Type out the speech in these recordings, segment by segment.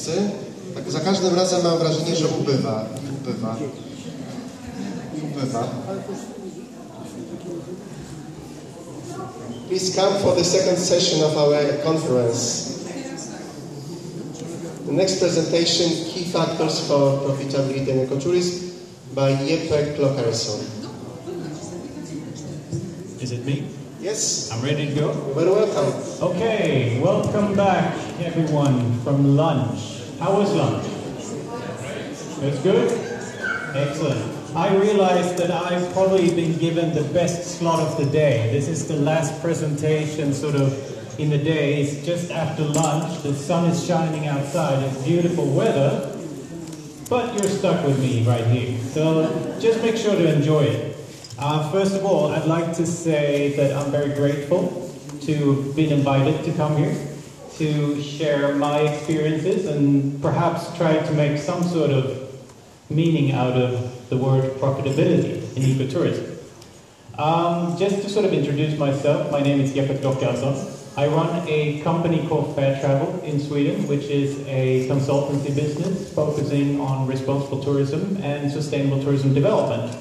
miejscy. Tak za każdym razem mam wrażenie, że ubywa. Please come for the second session of our conference. The next presentation, Key Factors for Profitability in Ecotourism, by Jeppe Klockareson. Is it me? Yes. I'm ready to go? You're very welcome. Okay, welcome back everyone from lunch. How was lunch? It was good? Excellent. I realized that I've probably been given the best slot of the day. This is the last presentation sort of in the day. It's just after lunch. The sun is shining outside. It's beautiful weather. But you're stuck with me right here. So just make sure to enjoy it. First of all, I'd like to say that I'm very grateful to have been invited to come here to share my experiences and perhaps try to make some sort of meaning out of the word profitability in ecotourism. Just to sort of introduce myself, my name is Jeppe Klockareson. I run a company called Fair Travel in Sweden, which is a consultancy business focusing on responsible tourism and sustainable tourism development.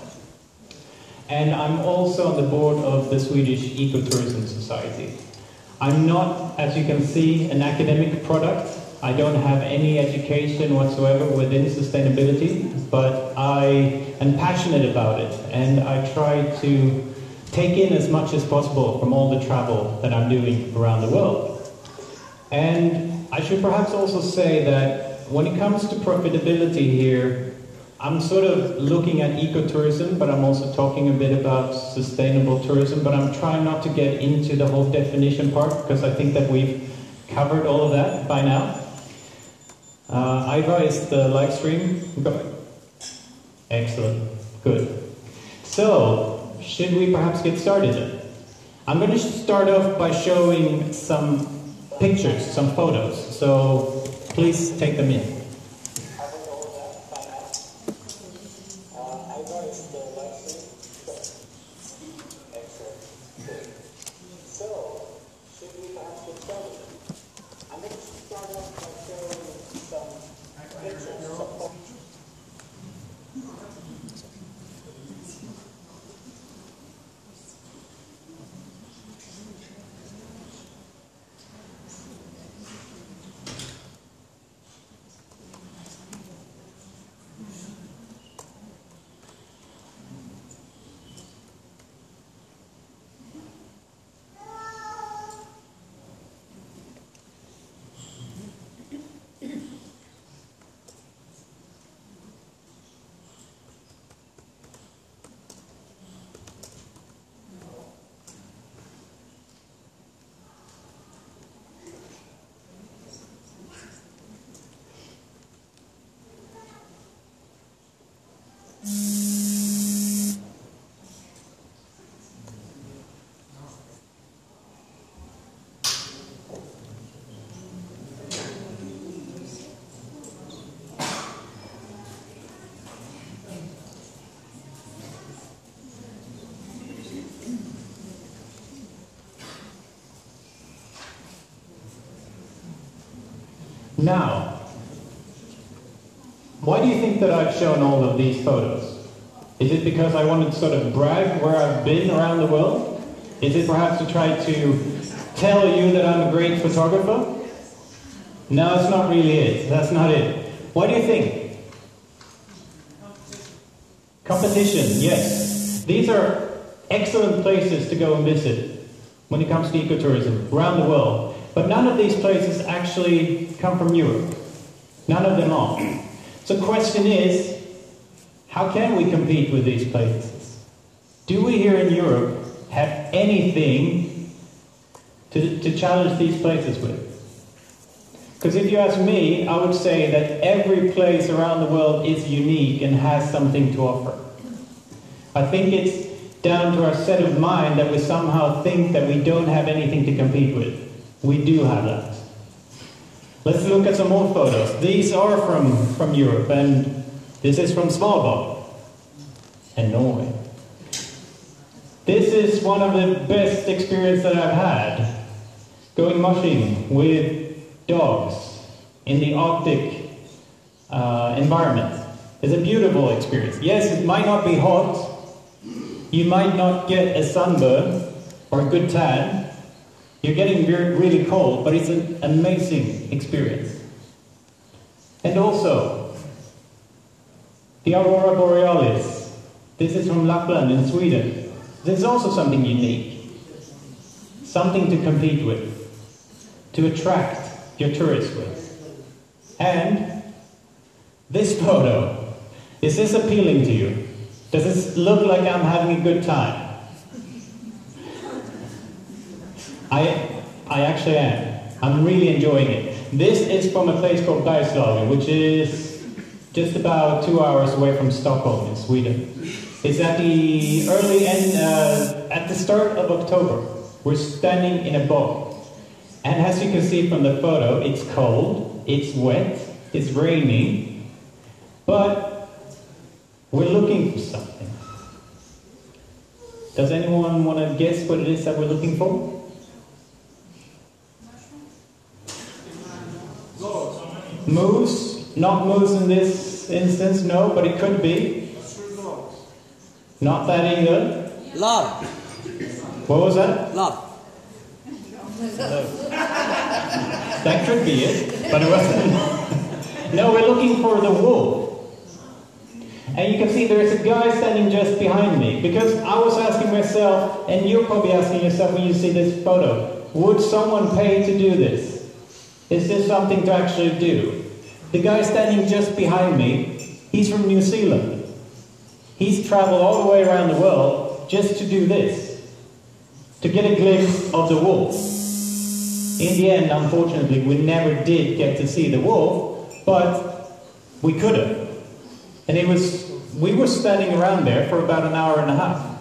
And I'm also on the board of the Swedish Ecotourism Society. I'm not, as you can see, an academic product. I don't have any education whatsoever within sustainability, but I am passionate about it, and I try to take in as much as possible from all the travel that I'm doing around the world. And I should perhaps also say that when it comes to profitability here, I'm sort of looking at ecotourism, but I'm also talking a bit about sustainable tourism, but I'm trying not to get into the whole definition part, because I think that we've covered all of that by now. Iva, is the live stream going? Excellent, good. So, should we perhaps get started? I'm going to start off by showing some pictures, some photos, so please take them in. Now, why do you think that I've shown all of these photos? Is it because I wanted to sort of brag where I've been around the world? Is it perhaps to try to tell you that I'm a great photographer? No, that's not really it. That's not it. What do you think? Competition, yes. These are excellent places to go and visit when it comes to ecotourism around the world. But none of these places actually come from Europe. None of them are. So the question is, how can we compete with these places? Do we here in Europe have anything to challenge these places with? Because if you ask me, I would say that every place around the world is unique and has something to offer. I think it's down to our set of mind that we somehow think that we don't have anything to compete with. We do have that. Let's look at some more photos. These are from Europe, and this is from Svalbard and Norway. This is one of the best experiences that I've had, going mushing with dogs in the Arctic environment. It's a beautiful experience. Yes, it might not be hot, you might not get a sunburn or a good tan, you're getting really cold, but it's an amazing experience. And also, the Aurora Borealis. This is from Lapland in Sweden. This is also something unique. Something to compete with, to attract your tourists with. And this photo, is this appealing to you? Does this look like I'm having a good time? I actually am. I'm really enjoying it. This is from a place called Bergslagen, which is just about 2 hours away from Stockholm in Sweden. It's at the at the start of October. We're standing in a bog. And as you can see from the photo, it's cold, it's wet, it's raining, but we're looking for something. Does anyone want to guess what it is that we're looking for? Moose? Not moose in this instance, no, but it could be. Not that either. Love. What was that? Love. That could be it, but it wasn't. No, we're looking for the wolf. And you can see there is a guy standing just behind me, because I was asking myself, and you're probably asking yourself when you see this photo, would someone pay to do this? Is this something to actually do? The guy standing just behind me, he's from New Zealand. He's traveled all the way around the world just to do this, to get a glimpse of the wolf. In the end, unfortunately, we never did get to see the wolf, but we could have. And we were standing around there for about an hour and a half,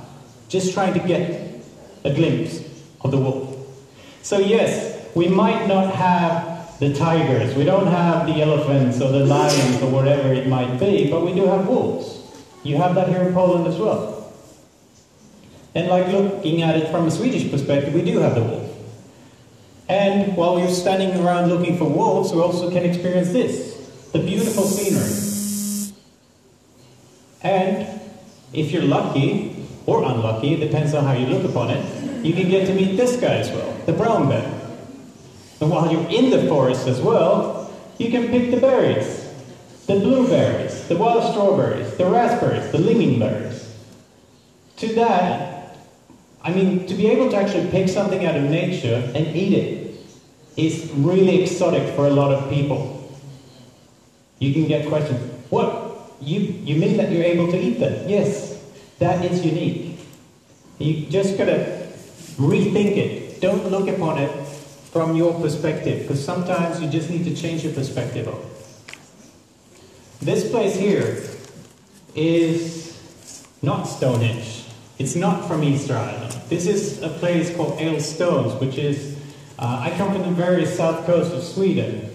just trying to get a glimpse of the wolf. So yes, we might not have the tigers, we don't have the elephants or the lions or whatever it might be, but we do have wolves. You have that here in Poland as well. And like looking at it from a Swedish perspective, we do have the wolf. And while we're standing around looking for wolves, we also can experience this, the beautiful scenery. And if you're lucky, or unlucky, it depends on how you look upon it, you can get to meet this guy as well, the brown bear. And while you're in the forest as well, you can pick the berries, the blueberries, the wild strawberries, the raspberries, the lingonberries. To that, I mean, to be able to actually pick something out of nature and eat it is really exotic for a lot of people. You can get questions, what? You mean that you're able to eat that? Yes, that is unique. You just gotta rethink it. Don't look upon it from your perspective, because sometimes you just need to change your perspective of it. This place here is not Stonehenge. It's not from Easter Island. This is a place called Älvstones, which is, I come from the very south coast of Sweden,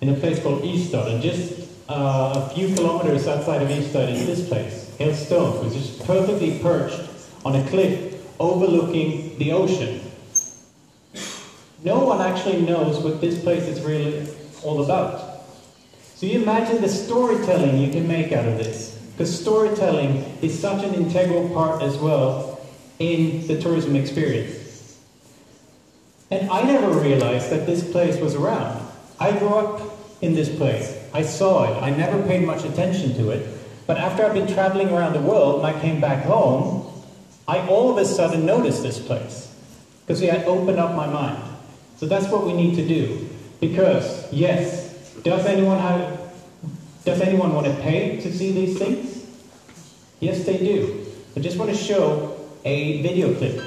in a place called Ystad, and just a few kilometers outside of Ystad is this place, Älvstones, which is perfectly perched on a cliff overlooking the ocean. No one actually knows what this place is really all about. So you imagine the storytelling you can make out of this, because storytelling is such an integral part as well in the tourism experience. And I never realized that this place was around. I grew up in this place. I saw it. I never paid much attention to it. But after I've been traveling around the world and I came back home, I all of a sudden noticed this place, because it had opened up my mind. So that's what we need to do. Because, yes, does anyone want to pay to see these things? Yes, they do. I just want to show a video clip.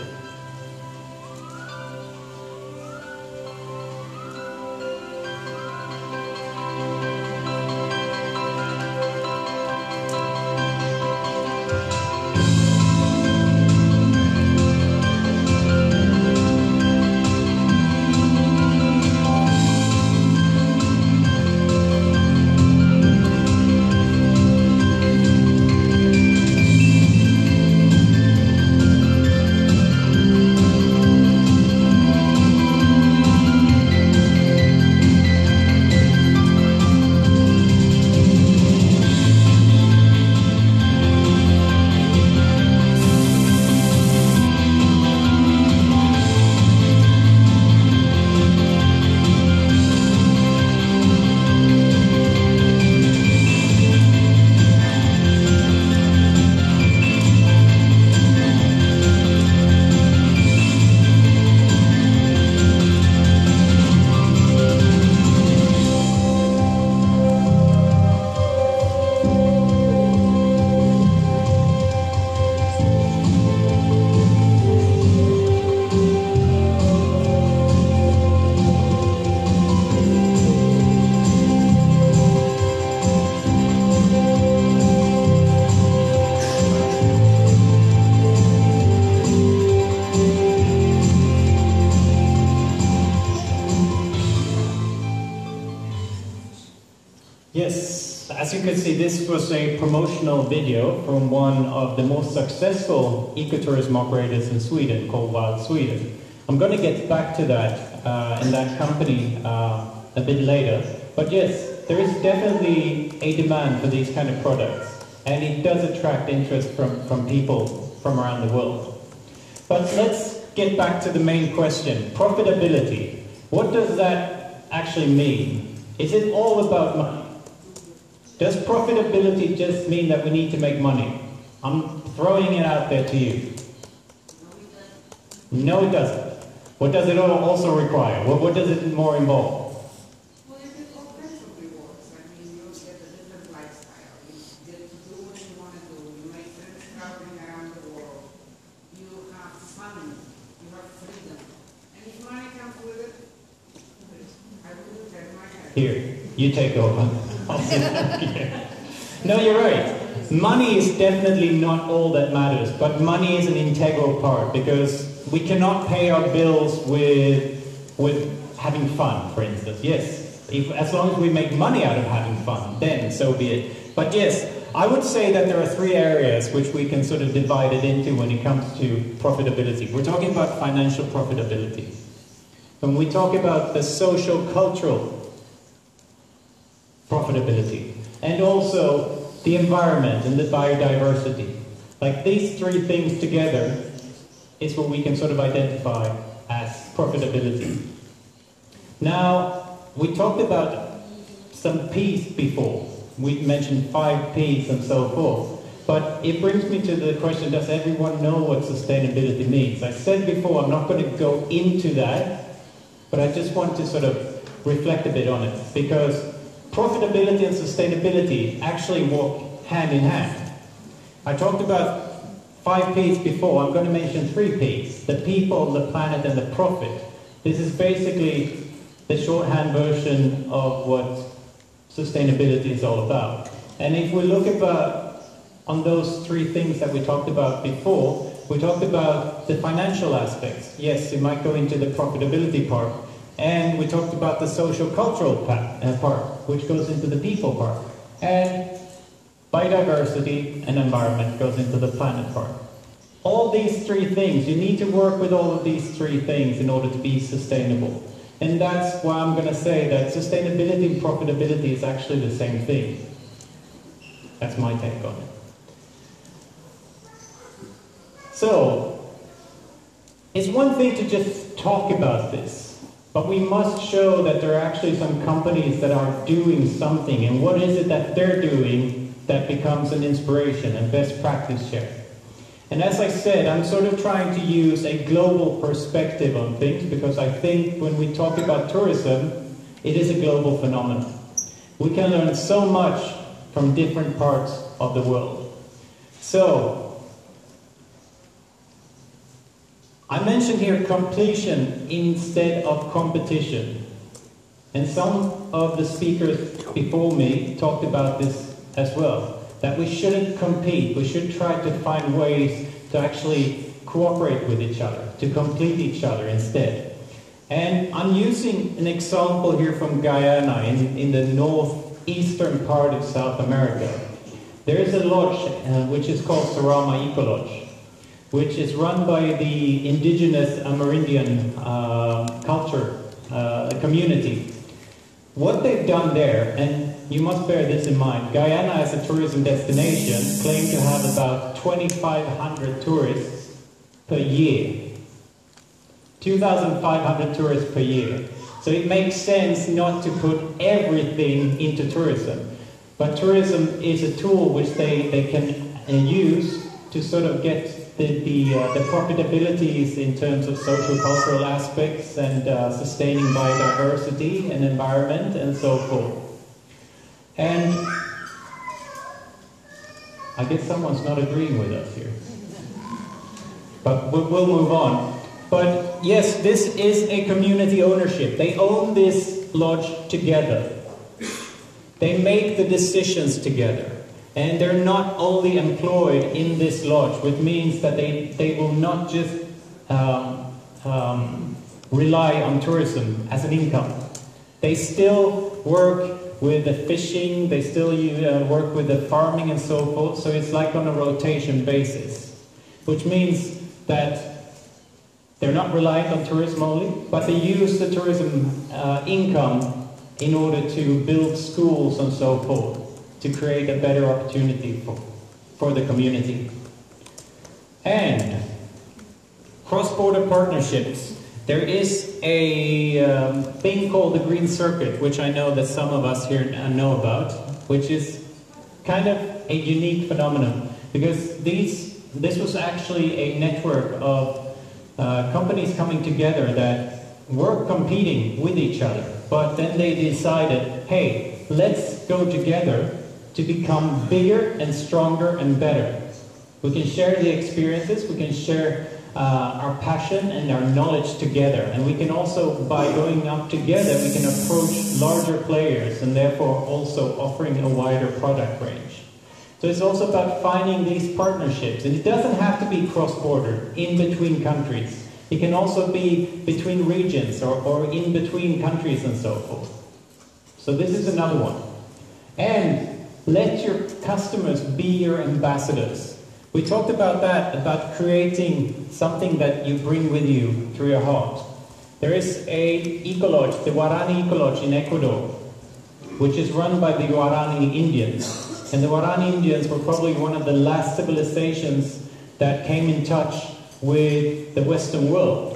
Yes, as you can see, this was a promotional video from one of the most successful ecotourism operators in Sweden, called Wild Sweden. I'm going to get back to that and that company a bit later. But yes, there is definitely a demand for these kind of products, and it does attract interest from people from around the world. But let's get back to the main question, profitability. What does that actually mean? Is it all about money? Does profitability just mean that we need to make money? I'm throwing it out there to you. No, it doesn't. What does it also require? What does it more involve? Well, you get all kinds of rewards. I mean, you get a different lifestyle. You get to do what you want to do. You make friends traveling around the world. You have fun. You have freedom. And if money comes with it, I wouldn't turn my head. Here, you take over. No, you're right. Money is definitely not all that matters, but money is an integral part, because we cannot pay our bills with having fun, for instance. Yes, as long as we make money out of having fun, then so be it. But yes, I would say that there are three areas which we can sort of divide it into when it comes to profitability. We're talking about financial profitability. When we talk about the social cultural profitability, and also the environment and the biodiversity. Like these three things together is what we can sort of identify as profitability. Now, we talked about some P's before. We mentioned 5 P's and so forth. But it brings me to the question, does everyone know what sustainability means? I said before, I'm not going to go into that, but I just want to sort of reflect a bit on it, because profitability and sustainability actually walk hand in hand. I talked about 5 P's before. I'm going to mention 3 P's. The people, the planet, and the profit. This is basically the shorthand version of what sustainability is all about. And if we look on those 3 things that we talked about before, we talked about the financial aspects. Yes, it might go into the profitability part. And we talked about the social cultural part, which goes into the people part. And biodiversity and environment goes into the planet part. All these 3 things, you need to work with all of these 3 things in order to be sustainable. And that's why I'm going to say that sustainability and profitability is actually the same thing. That's my take on it. So, it's one thing to just talk about this. But we must show that there are actually some companies that are doing something, and what is it that they're doing that becomes an inspiration and best practice share. And as I said, I'm sort of trying to use a global perspective on things, because I think when we talk about tourism, it is a global phenomenon. We can learn so much from different parts of the world. So, I mentioned here completion instead of competition. And some of the speakers before me talked about this as well, that we shouldn't compete. We should try to find ways to actually cooperate with each other, to complete each other instead. And I'm using an example here from Guyana in the northeastern part of South America. There is a lodge which is called Sarama Eco Lodge, which is run by the indigenous Amerindian culture community. What they've done there, and you must bear this in mind, Guyana as a tourism destination claims to have about 2,500 tourists per year. 2,500 tourists per year. So it makes sense not to put everything into tourism. But tourism is a tool which they can use to sort of get the profitabilities in terms of social cultural aspects and sustaining biodiversity and environment and so forth. And I guess someone's not agreeing with us here. But we'll move on. But yes, this is a community ownership. They own this lodge together. They make the decisions together. And they're not only employed in this lodge, which means that they will not just rely on tourism as an income. They still work with the fishing, they still work with the farming and so forth, so it's like on a rotation basis, which means that they're not reliant on tourism only, but they use the tourism income in order to build schools and so forth, to create a better opportunity for the community. And cross-border partnerships. There is a thing called the Green Circuit, which I know that some of us here know about, which is kind of a unique phenomenon, because this was actually a network of companies coming together that were competing with each other, but then they decided, hey, let's go together to become bigger and stronger and better. We can share the experiences, we can share our passion and our knowledge together, and we can also, by going up together, we can approach larger players and therefore also offering a wider product range. So it's also about finding these partnerships, and it doesn't have to be cross-border, in between countries. It can also be between regions or in between countries and so forth. So this is another one. And let your customers be your ambassadors. We talked about that, about creating something that you bring with you through your heart. There is a eco-lodge, the Guarani Eco-Lodge in Ecuador, which is run by the Guarani Indians. And the Guarani Indians were probably one of the last civilizations that came in touch with the Western world.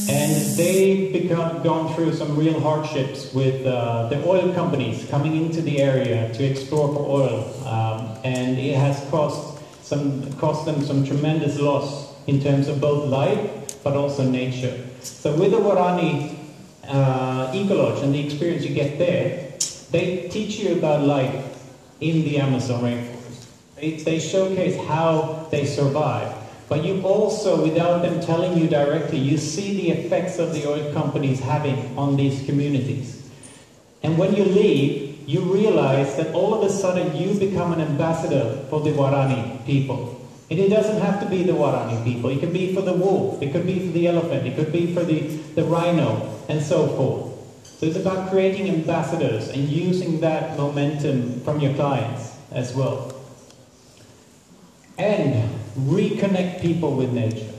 And they've gone through some real hardships with the oil companies coming into the area to explore for oil. And it has cost them some tremendous loss in terms of both life but also nature. So with the Guarani Eco-Lodge and the experience you get there, they teach you about life in the Amazon rainforest. They showcase how they survive. But you also, without them telling you directly, you see the effects of the oil companies having on these communities. And when you leave, you realize that all of a sudden you become an ambassador for the Guarani people. And it doesn't have to be the Guarani people. It could be for the wolf, it could be for the elephant, it could be for the rhino, and so forth. So it's about creating ambassadors and using that momentum from your clients as well. And reconnect people with nature.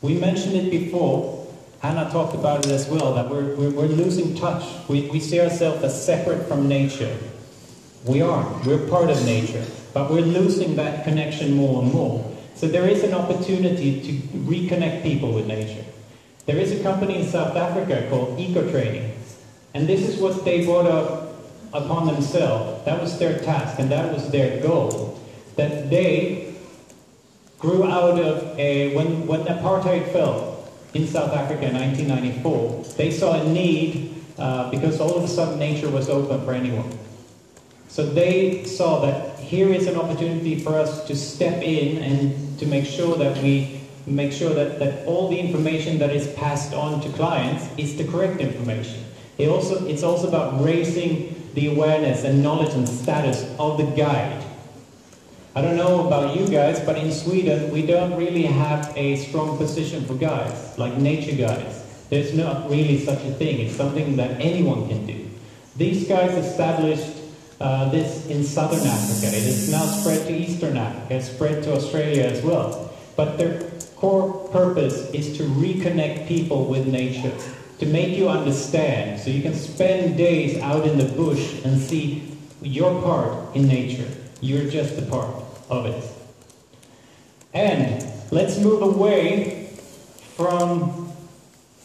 We mentioned it before. Hannah talked about it as well, that we're losing touch. We see ourselves as separate from nature. We aren't. We're part of nature. But we're losing that connection more and more. So there is an opportunity to reconnect people with nature. There is a company in South Africa called Eco-Training. And this is what they brought up upon themselves. That was their task and that was their goal. That they grew out of when apartheid fell in South Africa in 1994, they saw a need because all of a sudden nature was open for anyone. So they saw that here is an opportunity for us to step in and to make sure that we make sure that all the information that is passed on to clients is the correct information. It's also about raising the awareness and knowledge and status of the guide. I don't know about you guys, but in Sweden we don't really have a strong position for guides, like nature guides. There's not really such a thing. It's something that anyone can do. These guys established this in southern Africa. It is now spread to eastern Africa, it's spread to Australia as well. But their core purpose is to reconnect people with nature, to make you understand, so you can spend days out in the bush and see your part in nature. You're just a part of it. And let's move away from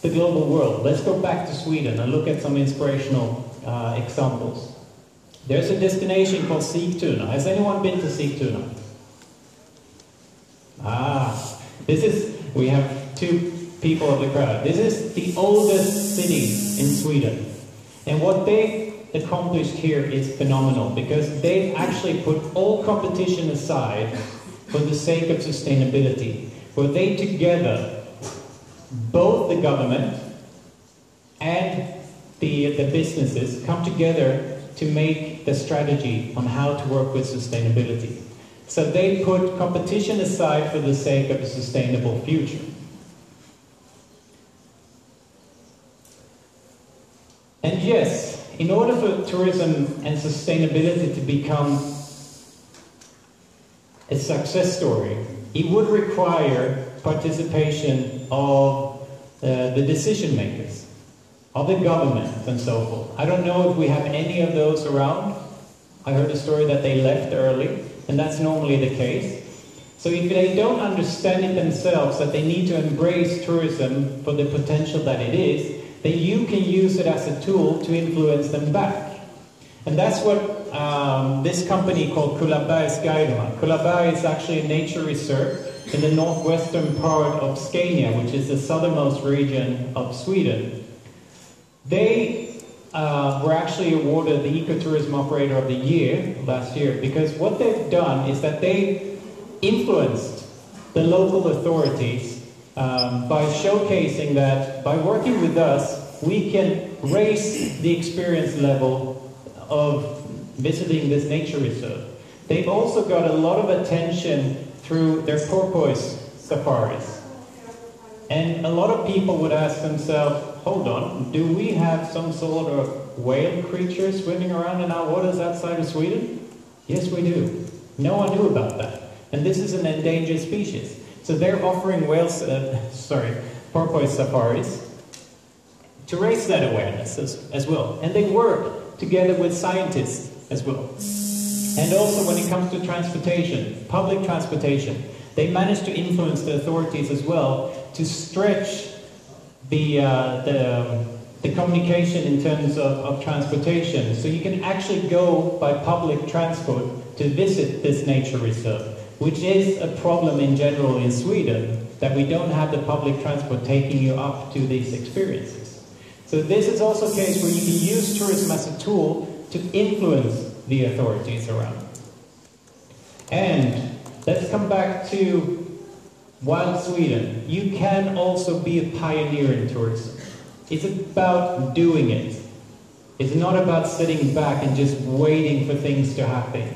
the global world. Let's go back to Sweden and look at some inspirational examples. There's a destination called Sigtuna. Has anyone been to Sigtuna? We have two people of the crowd. This is the oldest city in Sweden. And what they've accomplished here is phenomenal, because they've actually put all competition aside for the sake of sustainability, where they together, both the government and the businesses, come together to make the strategy on how to work with sustainability. So they put competition aside for the sake of a sustainable future. And yes, in order for tourism and sustainability to become a success story, it would require participation of the decision makers, of the government and so forth. I don't know if we have any of those around. I heard a story that they left early, and that's normally the case. So if they don't understand it themselves, that they need to embrace tourism for the potential that it is, then you can use it as a tool to influence them back. And that's what this company called Kullabergsguiderna. Kullaberg is actually a nature reserve in the northwestern part of Scania, which is the southernmost region of Sweden. They were actually awarded the Ecotourism Operator of the Year last year, because what they've done is that they influenced the local authorities by showcasing that by working with us, we can raise the experience level of visiting this nature reserve. They've also got a lot of attention through their porpoise safaris. And a lot of people would ask themselves, hold on, do we have some sort of whale creature swimming around in our waters outside of Sweden? Yes, we do. No one knew about that. And this is an endangered species. So they're offering porpoise safaris to raise that awareness as well. And they work together with scientists as well. And also when it comes to transportation, public transportation, they managed to influence the authorities as well to stretch the communication in terms of transportation. So you can actually go by public transport to visit this nature reserve, which is a problem in general in Sweden, that we don't have the public transport taking you up to these experiences. So this is also a case where you can use tourism as a tool to influence the authorities around. And let's come back to Wild Sweden. You can also be a pioneer in tourism. It's about doing it. It's not about sitting back and just waiting for things to happen.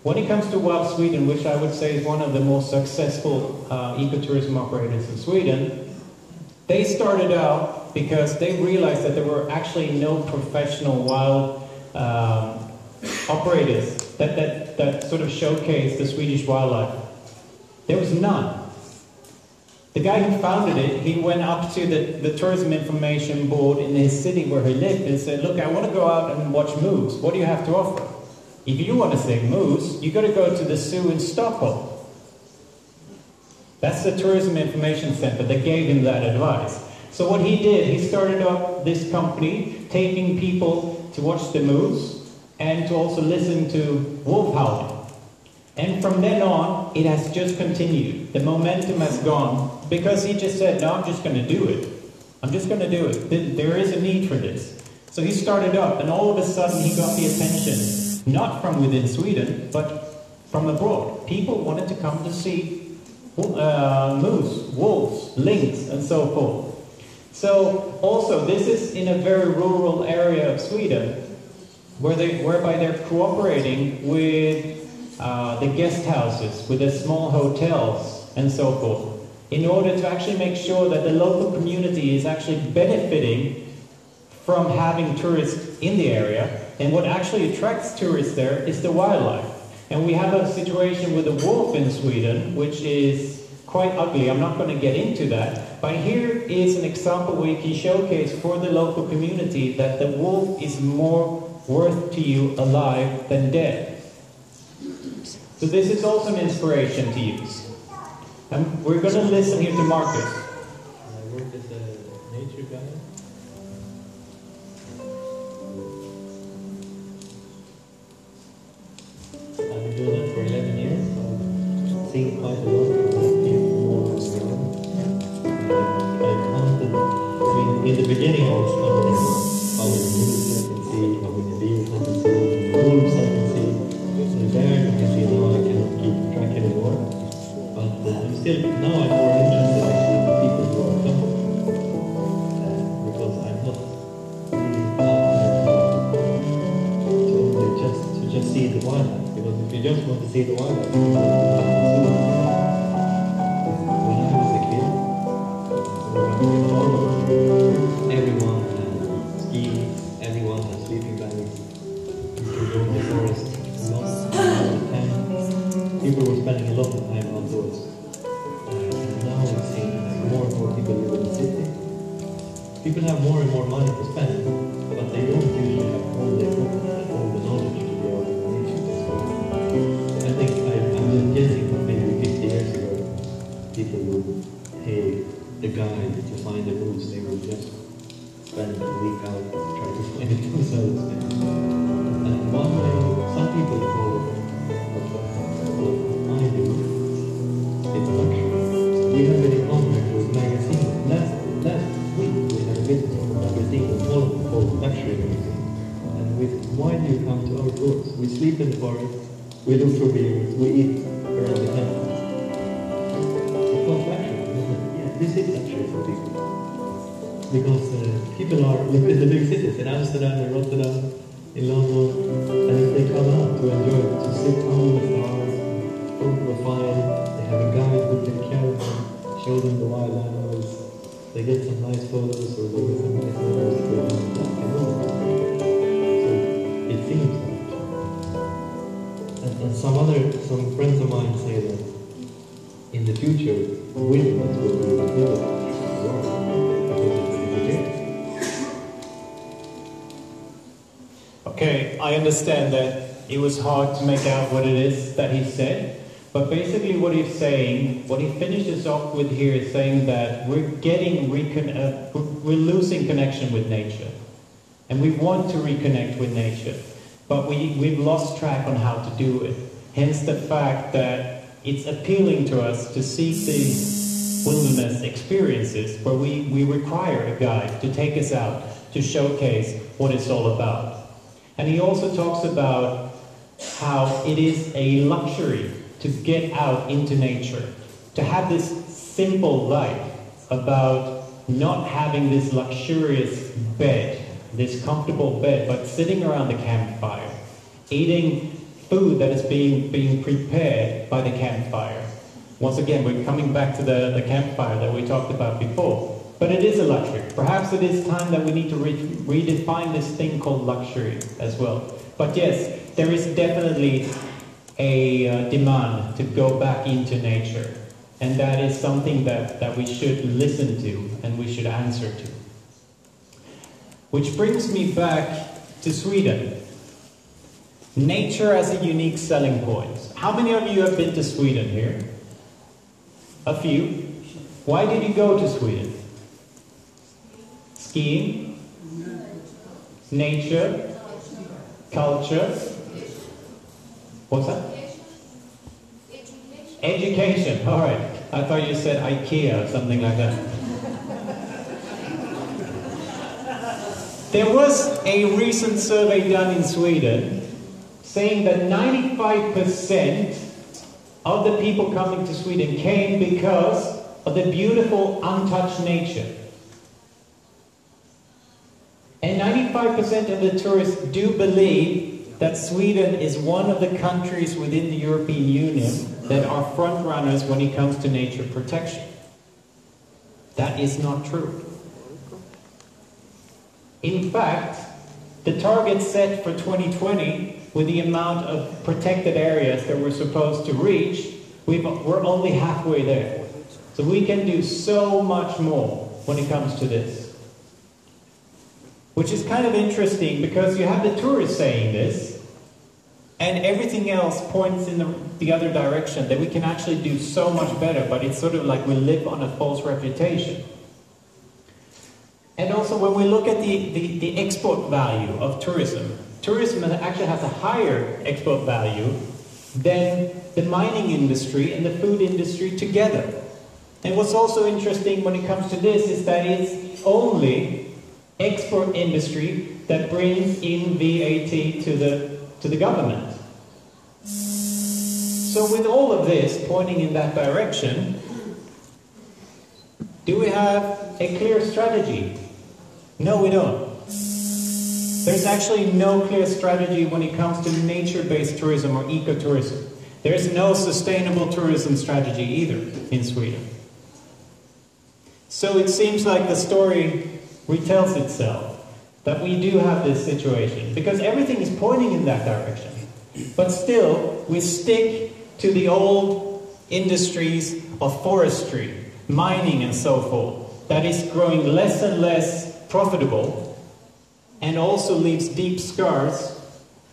When it comes to Wild Sweden, which I would say is one of the most successful ecotourism operators in Sweden, they started out because they realized that there were actually no professional wild operators that sort of showcased the Swedish wildlife. There was none. The guy who founded it, he went up to the tourism information board in his city where he lived and said, look, I want to go out and watch moose. What do you have to offer? If you want to see moose, you got to go to the zoo in Stockholm. That's the tourism information center that gave him that advice. So what he did, he started up this company, taking people to watch the moose and to also listen to wolf howling. And from then on, it has just continued. The momentum has gone because he just said, no, I'm just going to do it. I'm just going to do it. There is a need for this. So he started up, and all of a sudden he got the attention, not from within Sweden, but from abroad. People wanted to come to see moose, wolves, lynx, and so forth. So also, this is in a very rural area of Sweden, whereby they're cooperating with the guest houses, with the small hotels, and so forth, in order to actually make sure that the local community is actually benefiting from having tourists in the area. And what actually attracts tourists there is the wildlife. And we have a situation with a wolf in Sweden, which is quite ugly. I'm not going to get into that. But here is an example where you can showcase for the local community that the wolf is more worth to you alive than dead. So this is also an inspiration to use. And we're going to listen here to Marcus. I work as a nature guide. I've been doing that for 11 years. I've seen quite a lot of people more on the road. I counted, in the beginning I was counting how many moose I can see, how many deer I can see, wolves I can see. And there you can see now I cannot keep track anymore. But I'm still, now I'm more interested actually in people who are coming. Because I'm not really out there to just see the wildlife. Because if you just want to see the wildlife, you want to see the zoo. When I was a kid, everyone skied, everyone has spending a lot of time outdoors. And now we see more and more people live in the city. People have more and more money to spend, but they don't usually have all the equipment and all the knowledge to be out in nature. So I think I'm just guessing that maybe 50 years ago, people would pay the guide to find the routes. They would just spend a week out and try to find it themselves. And one way, some people call it what I do, it's luxury. We have an economic magazine. Last week we had a visit from a magazine called Luxury Magazine. And why do you come to our doors? We sleep in the forest, we look for beers, we eat around the campfire. It's not luxury, isn't it? Yeah, this is luxury for people. Because people are in the big cities, in Amsterdam, in Rotterdam, in London, and if they come out to enjoy it, to sit under the stars, over a fire, they have a guide who take care of them, show them the wild animals, they get some nice photos, or they get some nice photos to go on the black and white. So it seems like. And some friends of mine say that in the future, wilderness will be the biggest in the world. Okay, I understand that it was hard to make out what it is that he said, but basically what he's saying, what he finishes off with here is saying that we're losing connection with nature, and we want to reconnect with nature, but we've lost track on how to do it. Hence the fact that it's appealing to us to seek these wilderness experiences where we require a guide to take us out, to showcase what it's all about. And he also talks about how it is a luxury to get out into nature, to have this simple life about not having this luxurious bed, this comfortable bed, but sitting around the campfire, eating food that is being prepared by the campfire. Once again, we're coming back to the campfire that we talked about before. But it is a luxury. Perhaps it is time that we need to redefine this thing called luxury as well. But yes, there is definitely a demand to go back into nature. And that is something that we should listen to and we should answer to. Which brings me back to Sweden. Nature as a unique selling point. How many of you have been to Sweden here? A few. Why did you go to Sweden? Skiing, nature, culture. What's that? Education. All right. I thought you said IKEA or something like that. There was a recent survey done in Sweden saying that 95% of the people coming to Sweden came because of the beautiful untouched nature. And 95% of the tourists do believe that Sweden is one of the countries within the European Union that are front runners when it comes to nature protection. That is not true. In fact, the target set for 2020, with the amount of protected areas that we're supposed to reach, we're only halfway there. So we can do so much more when it comes to this. Which is kind of interesting because you have the tourists saying this, and everything else points in the other direction, that we can actually do so much better, but it's sort of like we live on a false reputation. And also when we look at the export value of tourism, tourism actually has a higher export value than the mining industry and the food industry together. And what's also interesting when it comes to this is that it's only export industry that brings in VAT to the government. So with all of this pointing in that direction, do we have a clear strategy? No, we don't. There's actually no clear strategy when it comes to nature-based tourism or ecotourism. There's no sustainable tourism strategy either in Sweden. So it seems like the story retells itself, that we do have this situation, because everything is pointing in that direction. But still, we stick to the old industries of forestry, mining and so forth, that is growing less and less profitable and also leaves deep scars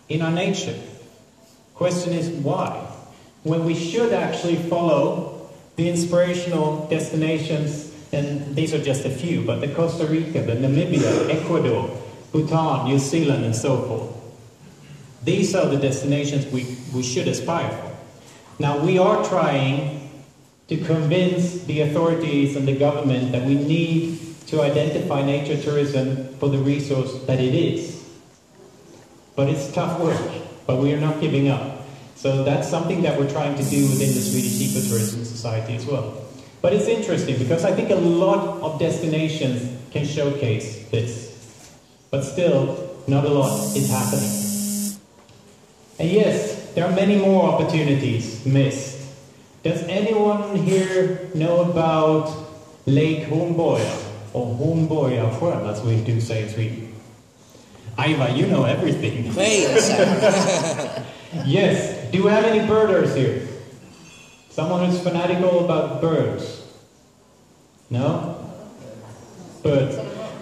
in our nature. Question is why? When we should actually follow the inspirational destinations, and these are just a few, but the Costa Rica, the Namibia, Ecuador, Bhutan, New Zealand and so forth. These are the destinations we should aspire for. Now we are trying to convince the authorities and the government that we need to identify nature tourism for the resource that it is. But it's tough work, but we are not giving up. So that's something that we're trying to do within the Swedish Ecotourism Society as well. But it's interesting because I think a lot of destinations can showcase this. But still, not a lot is happening. And yes, there are many more opportunities missed. Does anyone here know about Lake Hornborga? Or Hornborgasjön, as we do say in Sweden. Aiva, you know everything. Yes. Do we have any birders here? Someone who's fanatical about birds? No? Birds.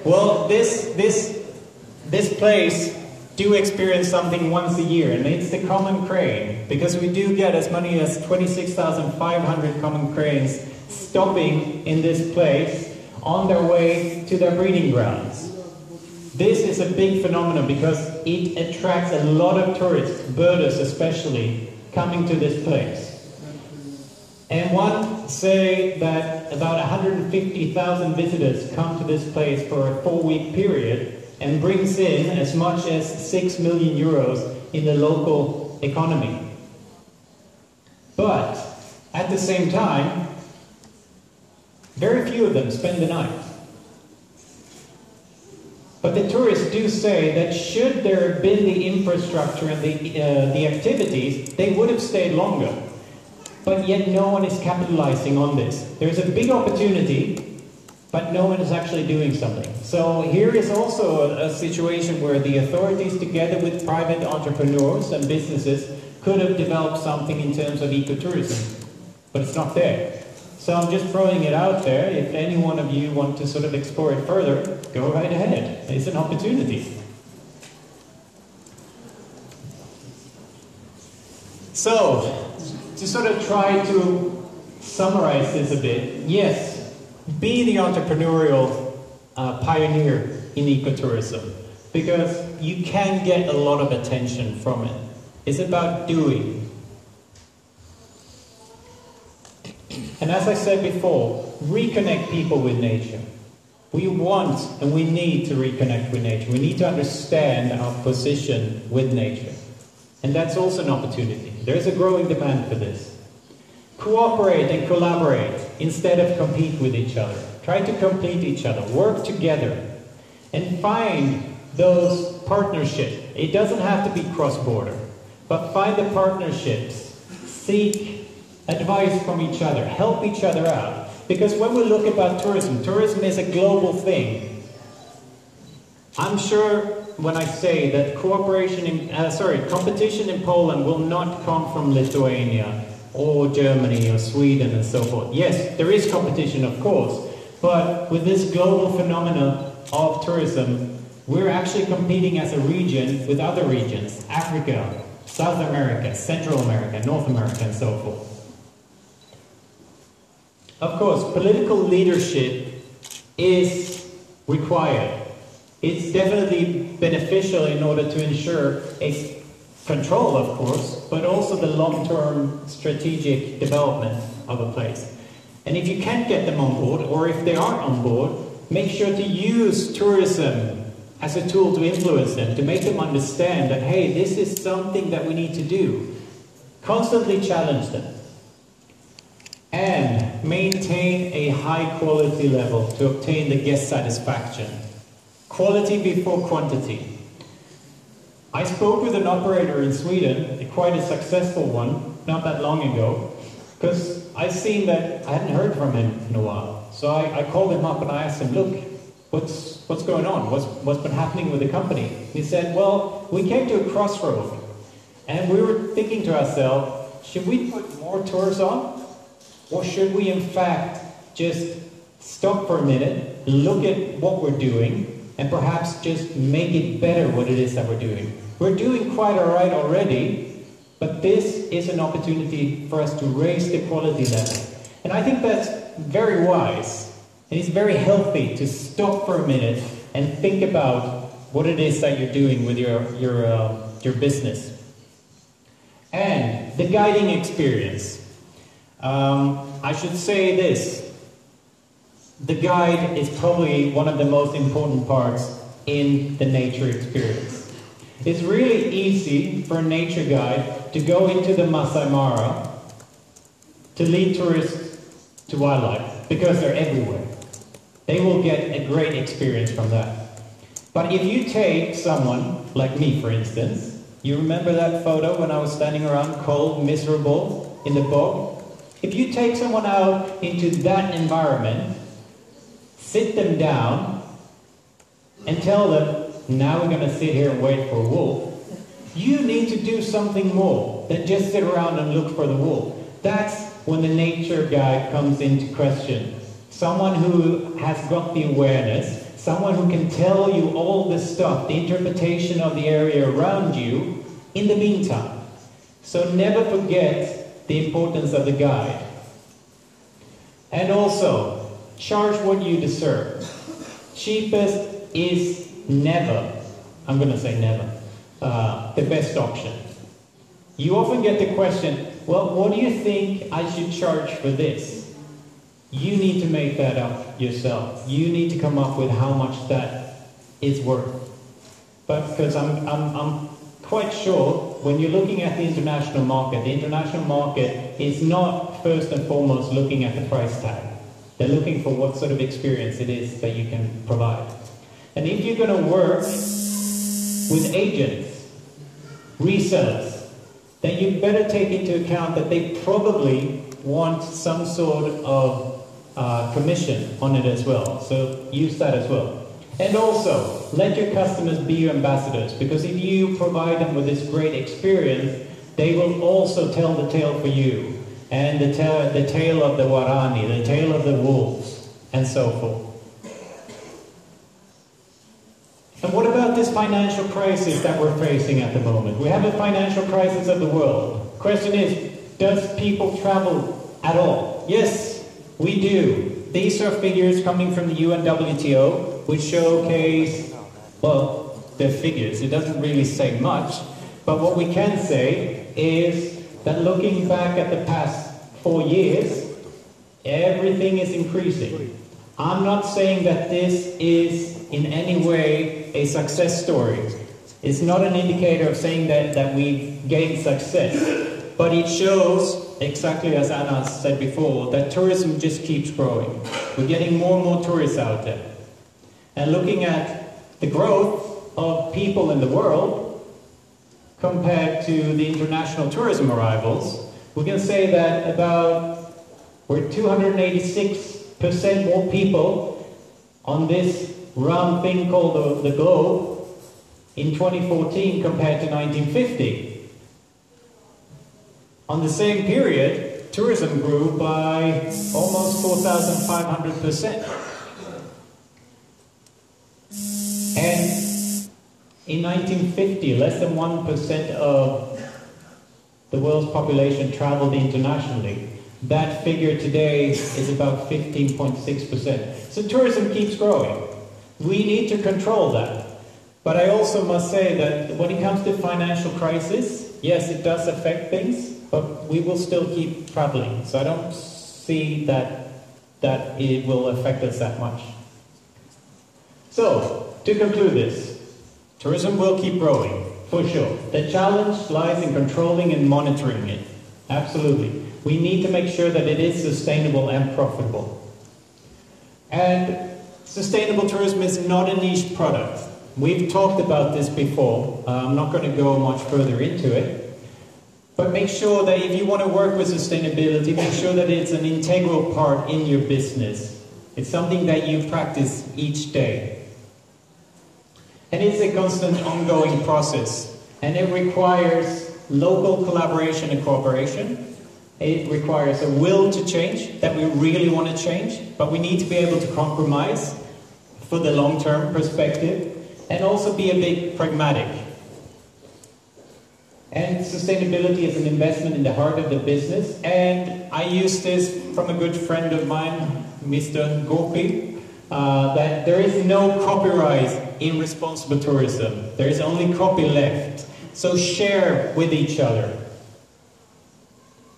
Well, this place do experience something once a year, and it's the common crane, because we do get as many as 26,500 common cranes stopping in this place on their way to their breeding grounds. This is a big phenomenon because it attracts a lot of tourists, birders especially, coming to this place. And one say that about 150,000 visitors come to this place for a 4-week period and brings in as much as 6 million euros in the local economy. But at the same time, very few of them spend the night. But the tourists do say that should there have been the infrastructure and the activities, they would have stayed longer. But yet no one is capitalizing on this. There's a big opportunity, but no one is actually doing something. So here is also a situation where the authorities, together with private entrepreneurs and businesses, could have developed something in terms of ecotourism. But it's not there. So I'm just throwing it out there. If any one of you want to sort of explore it further, go right ahead. It's an opportunity. So, to sort of try to summarize this a bit, yes, be the entrepreneurial pioneer in ecotourism, because you can get a lot of attention from it. It's about doing. And as I said before, reconnect people with nature. We want and we need to reconnect with nature. We need to understand our position with nature. And that's also an opportunity. There is a growing demand for this. Cooperate and collaborate instead of compete with each other. Try to complete each other. Work together. And find those partnerships. It doesn't have to be cross-border. But find the partnerships. Seek advice from each other, help each other out. Because when we look about tourism, tourism is a global thing. I'm sure when I say that competition in Poland will not come from Lithuania or Germany or Sweden and so forth. Yes, there is competition, of course, but with this global phenomenon of tourism, we're actually competing as a region with other regions, Africa, South America, Central America, North America, and so forth. Of course, political leadership is required. It's definitely beneficial in order to ensure a control, of course, but also the long-term strategic development of a place. And if you can't get them on board, or if they aren't on board, make sure to use tourism as a tool to influence them, to make them understand that, hey, this is something that we need to do. Constantly challenge them. And maintain a high quality level to obtain the guest satisfaction. Quality before quantity. I spoke with an operator in Sweden, quite a successful one, not that long ago, because I've seen that I hadn't heard from him in a while. So I called him up and I asked him, look, what's going on? What's been happening with the company? He said, well, we came to a crossroad and we were thinking to ourselves, should we put more tours on? Or should we in fact just stop for a minute, look at what we're doing, and perhaps just make it better what it is that we're doing? We're doing quite all right already, but this is an opportunity for us to raise the quality level. And I think that's very wise. And it's very healthy to stop for a minute and think about what it is that you're doing with your business. And the guiding experience. I should say this. The guide is probably one of the most important parts in the nature experience. It's really easy for a nature guide to go into the Masai Mara to lead tourists to wildlife because they're everywhere. They will get a great experience from that. But if you take someone, like me for instance, you remember that photo when I was standing around cold, miserable in the bog? If you take someone out into that environment, sit them down and tell them, now we're going to sit here and wait for a wolf, you need to do something more than just sit around and look for the wolf. That's when the nature guide comes into question. Someone who has got the awareness, someone who can tell you all this stuff, the interpretation of the area around you in the meantime. So never forget the importance of the guide. And also, charge what you deserve. Cheapest is never, I'm going to say never, the best option. You often get the question, well, what do you think I should charge for this? You need to make that up yourself. You need to come up with how much that is worth. But because I'm quite sure when you're looking at the international market is not first and foremost looking at the price tag. They're looking for what sort of experience it is that you can provide. And if you're going to work with agents, resellers, then you better take into account that they probably want some sort of commission on it as well. So use that as well. And also, let your customers be your ambassadors, because if you provide them with this great experience, they will also tell the tale for you. And the tale of the Warani, the tale of the wolves, and so forth. And what about this financial crisis that we're facing at the moment? We have a financial crisis of the world. Question is, does people travel at all? Yes, we do. These are figures coming from the UNWTO, which showcase, well, they're figures. It doesn't really say much. But what we can say is that looking back at the past 4 years, everything is increasing. I'm not saying that this is in any way a success story. It's not an indicator of saying that we've gained success. But it shows, exactly as Anna said before, that tourism just keeps growing. We're getting more and more tourists out there. And looking at the growth of people in the world, compared to the international tourism arrivals, we can say that we're 286% more people on this round thing called the globe in 2014 compared to 1950. On the same period, tourism grew by almost 4,500%. And in 1950, less than 1% of the world's population traveled internationally. That figure today is about 15.6%. So tourism keeps growing. We need to control that. But I also must say that when it comes to financial crisis, yes, it does affect things, but we will still keep traveling. So I don't see that it will affect us that much. So, to conclude this, tourism will keep growing, for sure. The challenge lies in controlling and monitoring it. Absolutely. We need to make sure that it is sustainable and profitable. And sustainable tourism is not a niche product. We've talked about this before. I'm not going to go much further into it. But make sure that if you want to work with sustainability, make sure that it's an integral part in your business. It's something that you practice each day. And it's a constant ongoing process. And it requires local collaboration and cooperation. It requires a will to change, that we really want to change, but we need to be able to compromise for the long-term perspective and also be a bit pragmatic. And sustainability is an investment in the heart of the business. And I use this from a good friend of mine, Mr. Gopi, that there is no copyright in responsible tourism. There is only copy left. So share with each other.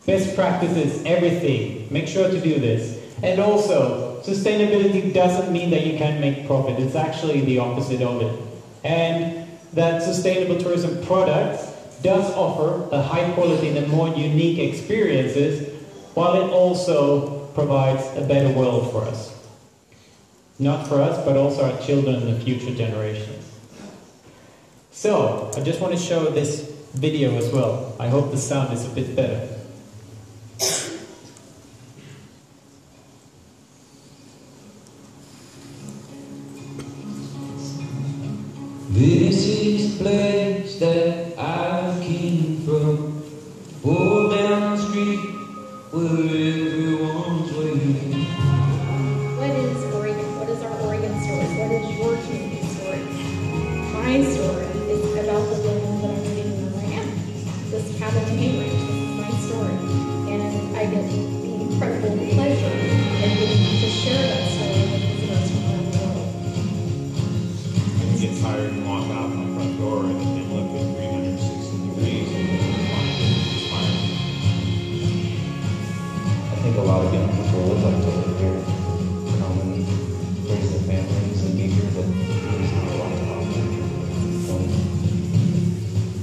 Best practices, everything. Make sure to do this. And also, sustainability doesn't mean that you can't make profit. It's actually the opposite of it. And that sustainable tourism products does offer a high quality and a more unique experiences, while it also provides a better world for us. Not for us, but also our children and the future generations. So, I just want to show this video as well. I hope the sound is a bit better. This is the place that I came from. Walk down the street where everyone's waiting. What is Oregon? What is our Oregon story? What is your community story? My story is about the building that I'm living in right now. This cabin hay ranch. This is my story. And I get the incredible pleasure of getting to share that story with visitors from around the world. I get tired and walk out my front door and look at 360 degrees and inspiring. I think a lot of young people would like to live here, come and raise their families and be here, but there's not a lot of options.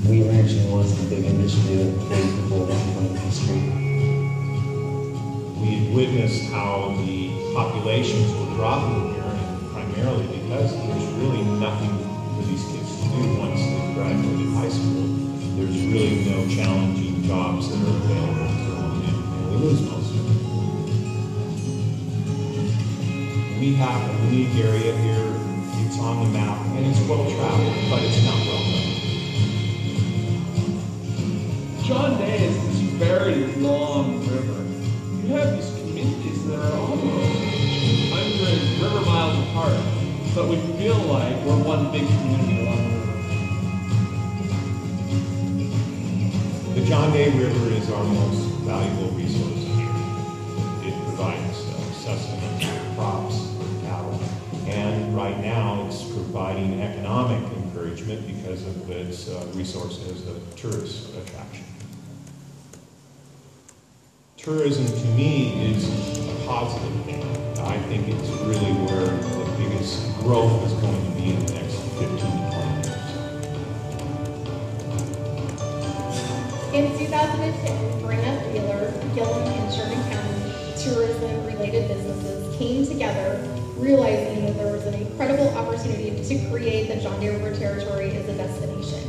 We ranching was the big industry that made people around from the street. We witnessed how the populations were dropping here, and primarily because there's really nothing for these kids to do once they graduate high school. There's really no challenging jobs that are available to them, and we lose most of them. We have a unique area here. It's on the map, and it's well traveled, but it's not well known. John Day is this very long river. You have these communities that are almost 100 river miles apart, but we feel like we're one big community along the river. The John Day River is our most valuable resource here. It provides sustenance for crops, for cattle, and right now it's providing economic encouragement because of its resource as a tourist attraction. Tourism to me is a positive thing. I think it's really where the biggest growth is going to be in the next 15 to 20 years. In 2010, Brant, Wheeler, Gillum, and Sherman County tourism-related businesses came together, realizing that there was an incredible opportunity to create the John Deere River Territory as a destination.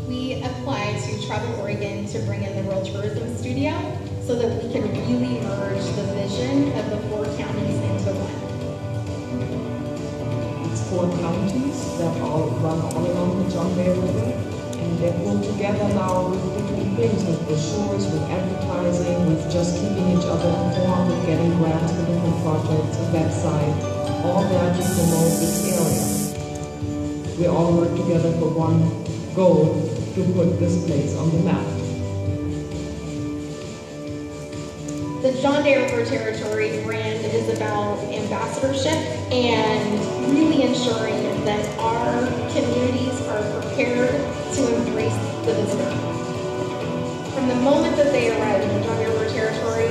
We applied to Travel Oregon to bring in the Rural Tourism Studio so that we can really merge the vision of the 4 counties into one. It's 4 counties that all run all along the John Deere River, and they pull together now with different things, with brochures, with advertising, with just keeping each other informed, with getting grants for different projects, a website, all that to promote this area. We all work together for one goal, to put this place on the map. The John Deere River Territory brand is about ambassadorship and really ensuring that our communities are prepared to embrace the visitor. From the moment that they arrive in the John Deere River Territory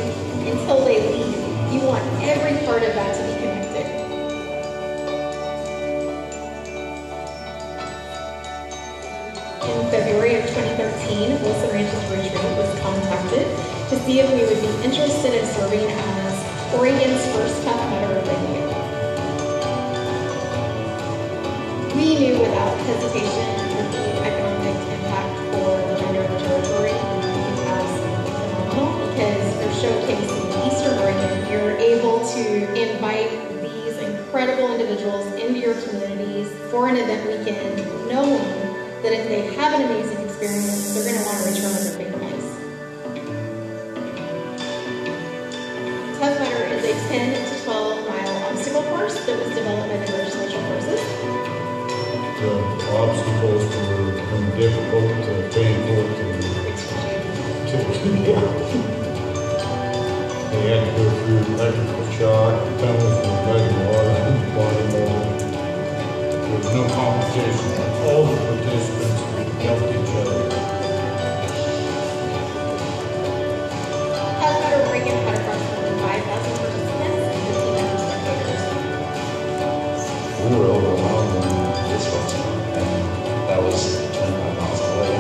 until they leave, you want every part of that to be connected. In February of 2013, Wilson Ranches Retreat was contacted to see if we would be interested in serving as Oregon's first tough mudder venue. We knew without hesitation that the economic impact for the John Deere River Territory would be absolutely phenomenal, because they're showcasing Eastern Oregon. You're able to invite these incredible individuals into your communities for an event weekend, knowing that if they have an amazing experience, experience, they're going to want to return with their big points. Tough Mudder is a 10 to 12 mile obstacle course that was developed by the British Social Forces. The obstacles were from difficult to painful to they had to go through electrical shock, tunnels with muddy water, bottom water. There was no competition. All the participants helped each other. Tough Mudder Oregon had approximately 5,000 participants and 1,500 spectators. We were overwhelmed when this was, and that was 25 miles away.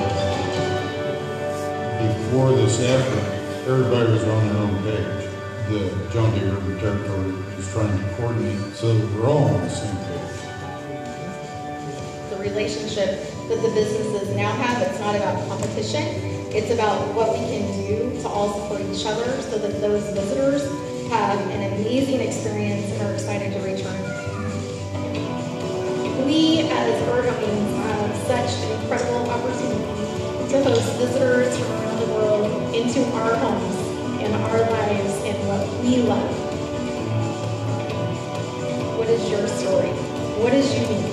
Before this effort, everybody was on their own page. The John Deere River Territory was trying to coordinate so that we're all on the same page. The relationship that the businesses now have, it's not about competition. It's about what we can do to all support each other so that those visitors have an amazing experience and are excited to return. We as Oregonians have such an incredible opportunity to host visitors from around the world into our homes and our lives and what we love. What is your story? What is unique?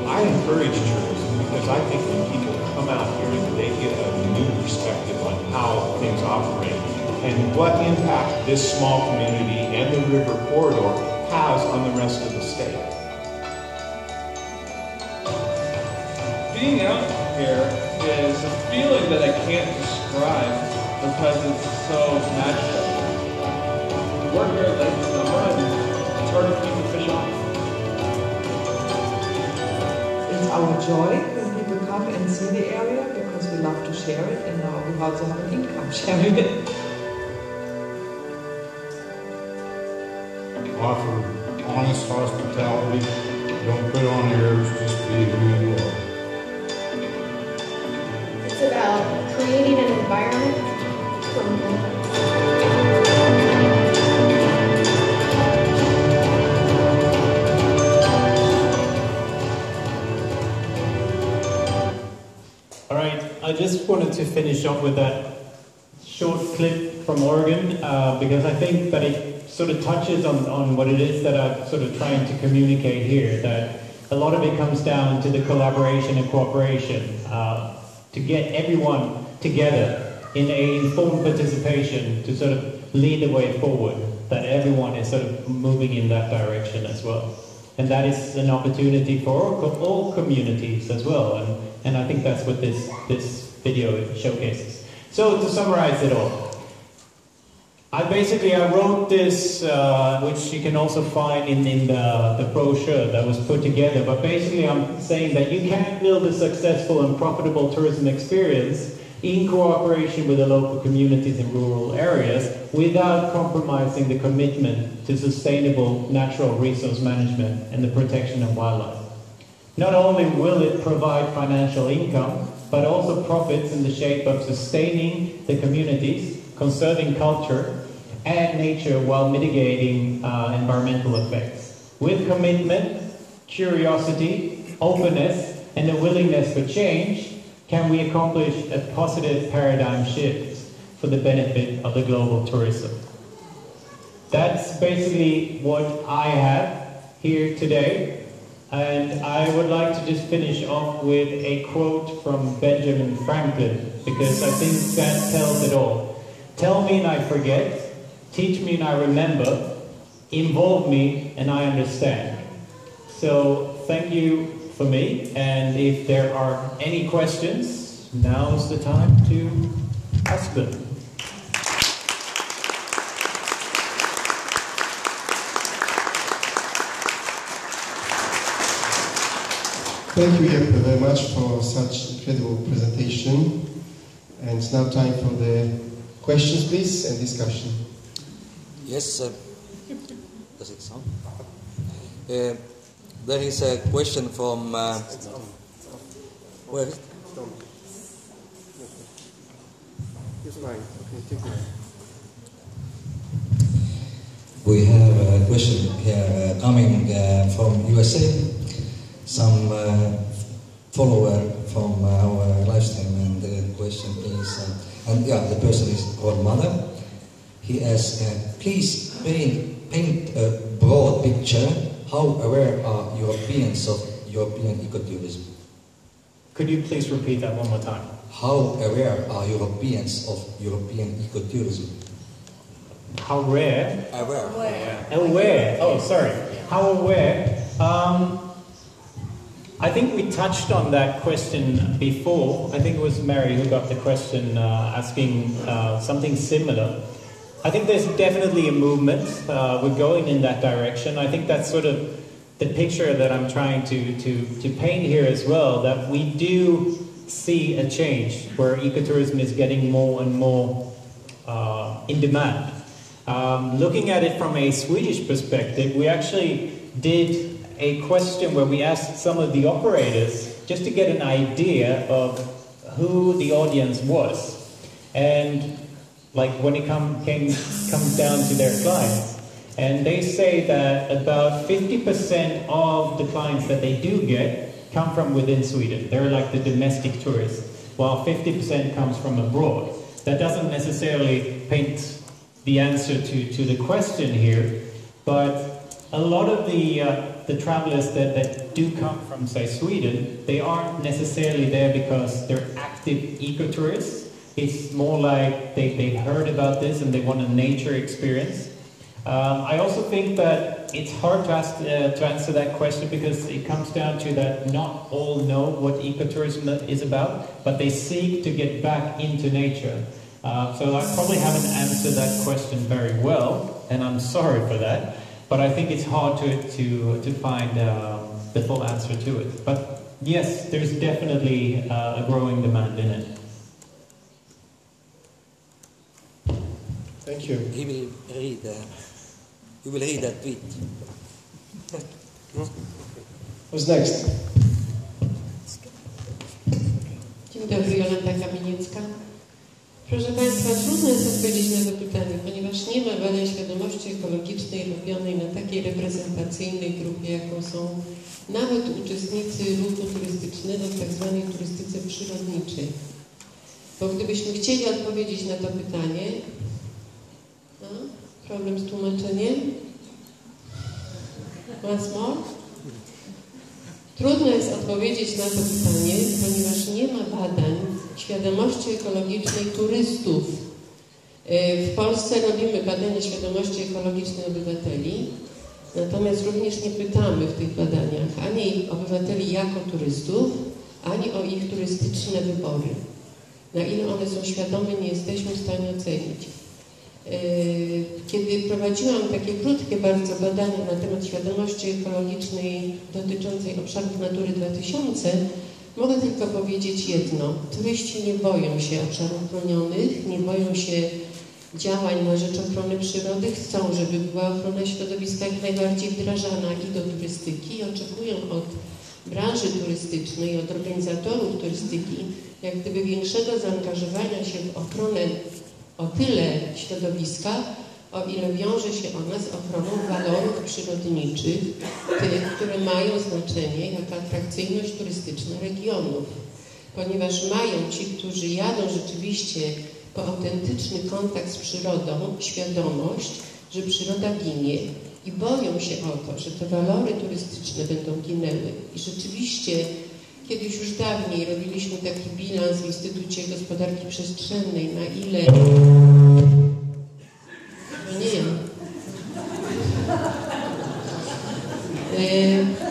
I encourage tourism because I think when people come out here, they get a new perspective on how things operate and what impact this small community and the river corridor has on the rest of the state. Being out here is a feeling that I can't describe because it's so magical. We're here late summer and it's hard to keep the fish off. It's our joy when people come and see the area because we love to share it and now we also have an income sharing it. Offer honest hospitality. Don't put on airs, just be who you are. It's about creating an environment for movement. All right, I just wanted to finish off with that short clip from Oregon because I think that it sort of touches on what it is that I'm sort of trying to communicate here, that a lot of it comes down to the collaboration and cooperation to get everyone together in an informed participation to sort of lead the way forward, that everyone is sort of moving in that direction as well. And that is an opportunity for all communities as well, and I think that's what this video showcases. So to summarize it all, I wrote this, which you can also find in the brochure that was put together, but basically I'm saying that you can build a successful and profitable tourism experience in cooperation with the local communities in rural areas without compromising the commitment to sustainable natural resource management and the protection of wildlife. Not only will it provide financial income, but also profits in the shape of sustaining the communities, conserving culture and nature while mitigating environmental effects. With commitment, curiosity, openness, and a willingness for change, can we accomplish a positive paradigm shift for the benefit of the global tourism. That's basically what I have here today. And I would like to just finish off with a quote from Benjamin Franklin, because I think that tells it all. Tell me and I forget, teach me and I remember, involve me and I understand. So thank you for me, and if there are any questions, now's the time to ask them. Thank you, Jeppe, very much for such incredible presentation. And it's now time for the questions, please, and discussion. Yes, does it sound? There is a question from where is it? We have a question here coming from USA. Some follower from our live stream, and the question is, the person is called Mother. He asks, please paint a broad picture. How aware are Europeans of European ecotourism? Could you please repeat that one more time? How aware are Europeans of European ecotourism? How rare? Aware. Aware. Oh, sorry. How aware? I think we touched on that question before. I think it was Mary who got the question asking something similar. I think there's definitely a movement. We're going in that direction. I think that's sort of the picture that I'm trying to paint here as well, that we do see a change where ecotourism is getting more and more in demand. Looking at it from a Swedish perspective, we actually did a question where we asked some of the operators just to get an idea of who the audience was. And like when it comes down to their clients. And they say that about 50% of the clients that they do get come from within Sweden. They're like the domestic tourists, while 50% comes from abroad. That doesn't necessarily paint the answer to the question here, but a lot of the travelers that do come from, say, Sweden, they aren't necessarily there because they're active ecotourists. It's more like they heard about this and they want a nature experience. I also think that it's hard to answer that question because it comes down to that not all know what ecotourism is about, but they seek to get back into nature. So I probably haven't answered that question very well, and I'm sorry for that, but I think it's hard to find the full answer to it. But yes, there's definitely a growing demand in it. Thank you. He will read that tweet. Who's next? Dzień dobry, Jolanta Kamieniecka. Proszę Państwa, trudno jest odpowiedzieć na to pytanie, ponieważ nie ma badań świadomości ekologicznej robionej na takiej reprezentacyjnej grupie, jaką są nawet uczestnicy ruchu turystycznego w tak zwanej turystyce przyrodniczej. Bo gdybyśmy chcieli odpowiedzieć na to pytanie, problem z tłumaczeniem? Once more? Trudno jest odpowiedzieć na to pytanie, ponieważ nie ma badań świadomości ekologicznej turystów. W Polsce robimy badania świadomości ekologicznej obywateli, natomiast również nie pytamy w tych badaniach ani obywateli jako turystów, ani o ich turystyczne wybory. Na ile one są świadome, nie jesteśmy w stanie ocenić. Kiedy prowadziłam takie krótkie bardzo badania na temat świadomości ekologicznej dotyczącej obszarów Natury 2000, mogę tylko powiedzieć jedno. Turyści nie boją się obszarów chronionych, nie boją się działań na rzecz ochrony przyrody, chcą, żeby była ochrona środowiska jak najbardziej wdrażana i do turystyki i oczekują od branży turystycznej, od organizatorów turystyki, jak gdyby większego zaangażowania się w ochronę o tyle środowiska, o ile wiąże się ona z ochroną walorów przyrodniczych, tych, które mają znaczenie jako atrakcyjność turystyczna regionów. Ponieważ mają ci, którzy jadą rzeczywiście po autentyczny kontakt z przyrodą, świadomość, że przyroda ginie i boją się o to, że te walory turystyczne będą ginęły. I rzeczywiście kiedyś już dawniej robiliśmy taki bilans w Instytucie Gospodarki Przestrzennej, na ile... No nie ja.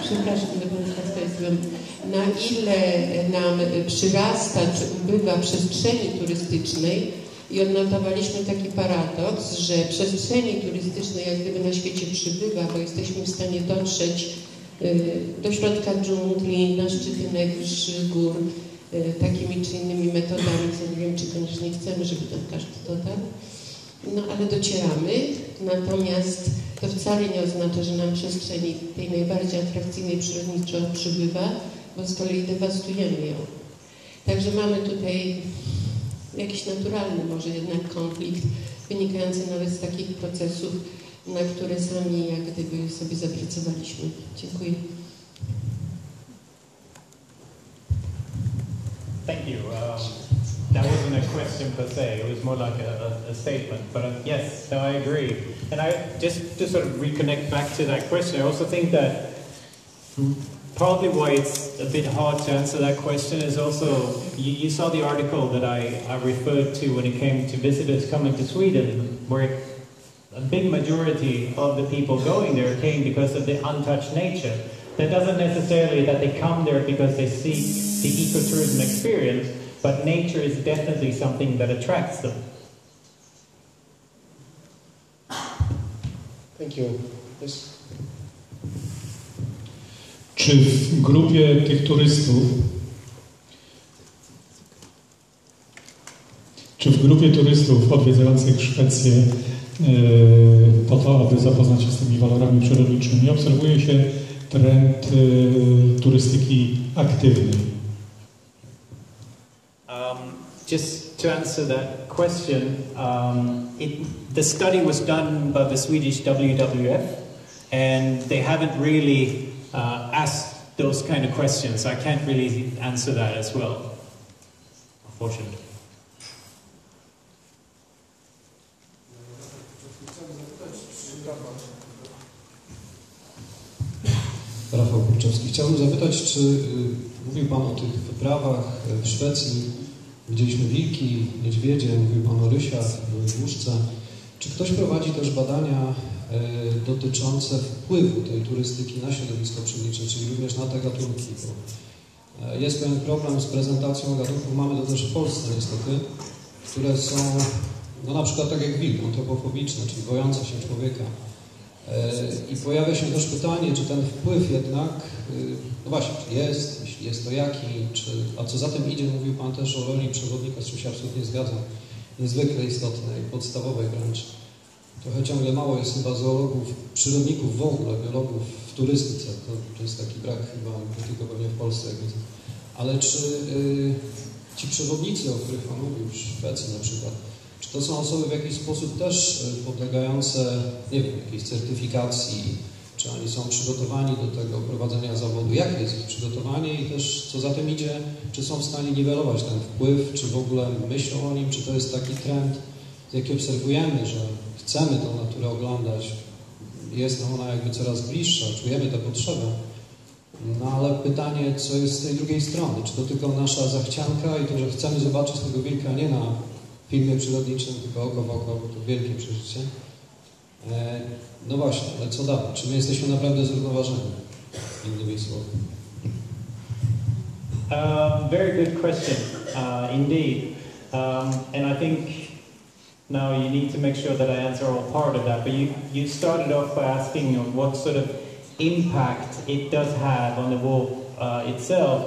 Przepraszam, na ile nam przyrasta czy ubywa przestrzeni turystycznej i odnotowaliśmy taki paradoks, że przestrzeni turystycznej jak gdyby na świecie przybywa, bo jesteśmy w stanie dotrzeć do środka dżungli, na szczyty najwyższych gór, takimi czy innymi metodami, co nie wiem, czy koniecznie chcemy, żeby tam każdy dotarł. No ale docieramy, natomiast to wcale nie oznacza, że nam przestrzeni tej najbardziej atrakcyjnej przyrodniczo przybywa, bo z kolei dewastujemy ją. Także mamy tutaj jakiś naturalny może jednak konflikt, wynikający nawet z takich procesów, na które sami jak gdyby sobie zapracowaliśmy. Dziękuję. question per se. It was more like a statement. But yes, no, I agree. And I just to sort of reconnect back to that question, I also think that probably why it's a bit hard to answer that question is also, you saw the article that I referred to when it came to visitors coming to Sweden, where a big majority of the people going there came because of the untouched nature. That doesn't necessarily that they come there because they seek the ecotourism experience, but nature is definitely something that attracts them. Thank you. Yes. Czy w grupie tych turystów odwiedzających Szwecję po to, aby zapoznać się z tymi walorami przyrodniczymi, obserwuje się trend turystyki aktywnej? Just to answer that question, the study was done by the Swedish WWF, and they haven't really asked those kind of questions. I can't really answer that as well, unfortunately. Rafał Kurczewski. Chciałbym zapytać, czy mówił Pan o tych wyprawach w Szwecji, widzieliśmy wilki, niedźwiedzie, mówił Pan o rysiach, głuszce. Czy ktoś prowadzi też badania dotyczące wpływu tej turystyki na środowisko przyrodnicze, czyli również na te gatunki? Bo jest pewien problem z prezentacją gatunków, mamy to też w Polsce niestety, które są, no na przykład tak jak wilk, antropofobiczne, czyli bojące się człowieka. I pojawia się też pytanie, czy ten wpływ jednak, no właśnie, jest, jeśli jest to jaki, a co za tym idzie, mówił Pan też o roli przewodnika, z czym się absolutnie zgadzam, niezwykle istotnej, podstawowej wręcz. Trochę ciągle mało jest chyba zoologów, przyrodników w ogóle, biologów w turystyce, to jest taki brak chyba, nie tylko pewnie w Polsce, jak widzę. Ale czy ci przewodnicy, o których Pan mówił, w Szwecji na przykład, czy to są osoby w jakiś sposób też podlegające, nie wiem, jakiejś certyfikacji, czy oni są przygotowani do tego prowadzenia zawodu, jakie jest ich przygotowanie i też co za tym idzie, czy są w stanie niwelować ten wpływ, czy w ogóle myślą o nim, czy to jest taki trend, jaki obserwujemy, że chcemy tę naturę oglądać, jest nam ona jakby coraz bliższa, czujemy tę potrzebę. No ale pytanie, co jest z tej drugiej strony, czy to tylko nasza zachcianka i to, że chcemy zobaczyć tego wilka nie na filmie przyrodniczym, tylko oko w oko, bo to wielkie przeżycie. No właśnie, ale co dalej? Czy my jesteśmy naprawdę zrównoważeni? Innymi słowy. Very good question, indeed. And I think now you need to make sure that I answer all part of that, but you started off by asking what sort of impact it does have on the wolf itself.